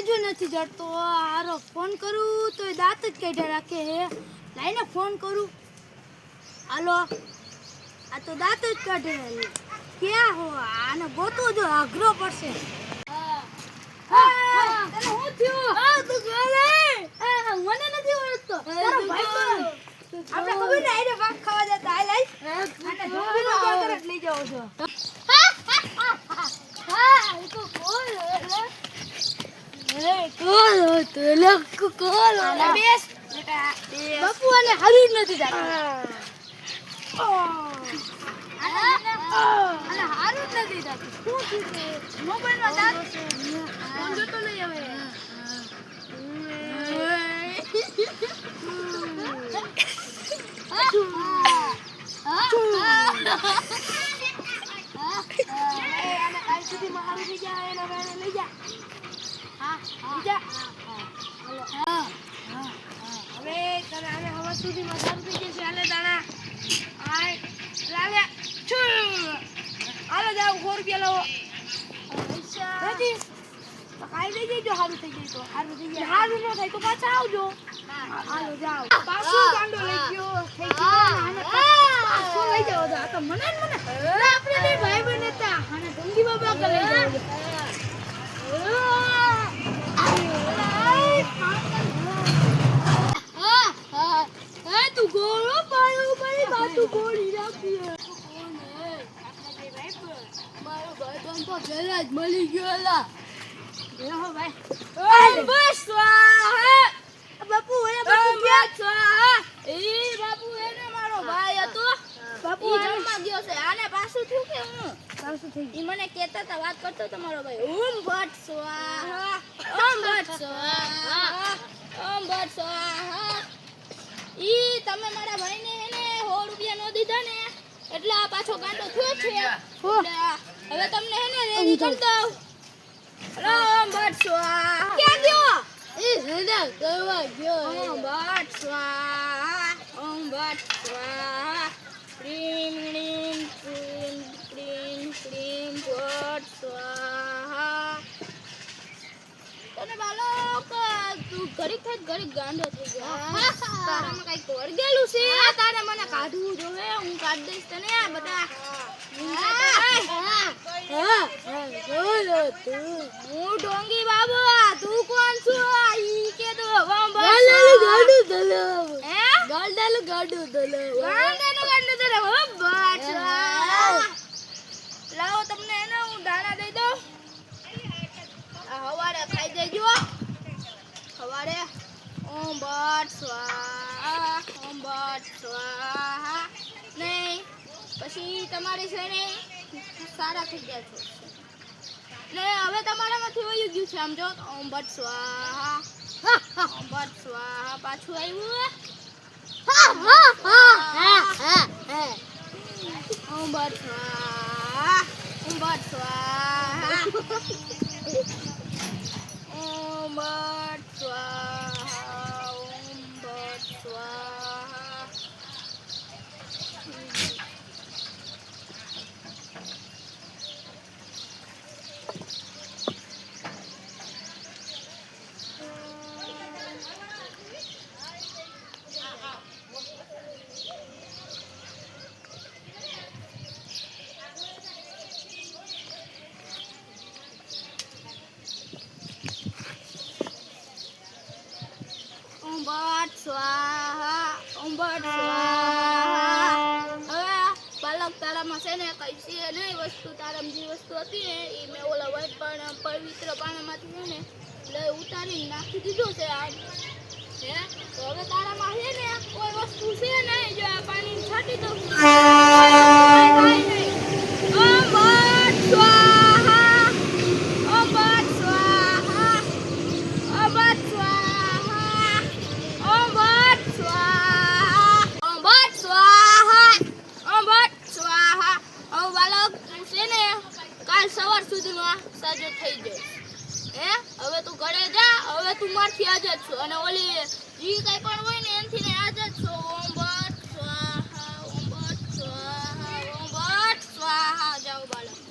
જ નથી જડતો. આરો ફોન કરું તો એ દાંત જ કાઢ્યા રાખે હે. લાઈને ફોન કરું. હાલો, આ તો દાંત જ કાઢે. ક્યાં હો? આને ગોતવો જો અઘરો પડશે. તને હું થયું? તું ગોલે. મને નથી ઓળખતો. તારો ભાઈ આપણે ખબર ને આઈને ભાગ ખાવા જતા. હાલ હાલ. આને ઢોંગીનો પાકર જ લઈ જાવ છો. એ તો કોણ હે? બેસ બેટા. બાપુ આને હારું જ નથી થતું. આને હારું જ નથી થતું. શું થયું? મોબાઈલમાં દાંત ફોન જોતો નહીં હવે. હારું ન થાય તો પાછા આવજો. હાલો જાઓ. પાછું ગાંડો લઈ ગયો. થઈ ગયો. પાછો લઈ જાવ તો આ તો મને આપણે બે ભાઈ બહેન હતા. અને ઢોંગી બાબા કે લઈ જાવ. તું ગોળો પાયો મારી બાતું ગોળી રાખી. કોણ હે? આપણે બે ભાઈ પણ. મારો ભાઈ તો ઘરે જ મળી ગયો લા. હો ભાઈ. બસ સ્વાહા. બાપુ એ બાપુ ક્યાં સ્વાહા? એ બાપુ એને મારો ભાઈ હતો. બાપુ જમવા ગયો છે. આને પાછું થયું કે હું? પાછું થઈ ગયું. ઈ મને કહેતા હતા, વાત કરતો તો મારો ભાઈ. ઓમ ભટ સ્વાહા. ઓમ ભટ સ્વાહા. ઓમ ભટ સ્વાહા. ઈ તમે મારા ભાઈને એને 100 રૂપિયા નો દીધા ને એટલે આ પાછો ગાંડો થયો છે. હવે તમને એને રેડી કરી દઉં. ઓમ ભટ સ્વાહા. ક્યાં ગયો? એ હેડા કરવા ગયો. ઓમ ભટ સ્વાહા. ઓમ ભટ સ્વાહા. ક્રીમ ક્રીમ ક્રીમ ક્રીમ ક્રીમ ભટ સ્વાહા. તને બાલક તું ઘડીક થાય ઘડીક ગાંડો થઈ ગયો. તારામાં કઈક વળગેલું છે. તારે મને કાઢવું જોવે. હું કાઢી દઈશ તને. આ બધા હું ઢોંગી બાબા. તું કોણ છો? ઈ કે તો ગાંડાનું ગાંડું દલાવ. હે? ગાંડાનું ગાંડું દલાવ. ગાંડાનું ગાંડું દલાવ. હો બાચા. લાવો તમને એને હું દાણા દઈ દઉં. આ હવારે ખાઈ દેજો. હવારે ઓમ ભટ સ્વાહા. ઓમ ભટ સ્વાહા. નહીં પછી તમારે છે ને સારા થઈ ગયા છો ને. હવે તમારામાંથી વયું ગયું છે. આમ જો ઓમ ભટ સ્વાહા. ઓમ ભટ સ્વાહા. પાછું આવ્યું. ઓમ ભટ સ્વાહા. ઓમ ભટ સ્વાહા. ઓમ ભટ સ્વાહા. ઓમ ભટ સ્વાહા. ઓમ ભટ સ્વાહા. ઓમ ભટ સ્વાહા. હવે બાલક તારામાં છે ને કઈ છે નહીં વસ્તુ. તારામાં જે વસ્તુ હતી ને એ મેં ઓલા વ્હાઈટ પાણી પવિત્ર પાણીમાંથી છે ને લઈ ઉતારીને નાખી દીધું છે. આમ હે તો હવે તારામાં છે ને કોઈ વસ્તુ છે નહીં. જો આ પાણી છાંટી દઉં. ઓમ ભટ સ્વાહા. ઓમ ભટ સ્વાહા. ઓમ ભટ સ્વાહા. ઓમ ભટ સ્વાહા. ઓમ ભટ સ્વાહા. ઓમ ભટ સ્વાહા. હવે બાલક છે ને કાલ સવાર સુધીમાં સાજો થઈ જાય. હે હવે તું ઘરે જા. હવે તું મારથી આઝાદ છો. અને ઓલી જી કઈ પણ હોય ને એનથી ને આઝાદ છો. ઓમ ભટ સ્વાહા. ઓમ ભટ સ્વાહા. ઓમ ભટ સ્વાહા. જાઓ બાલક.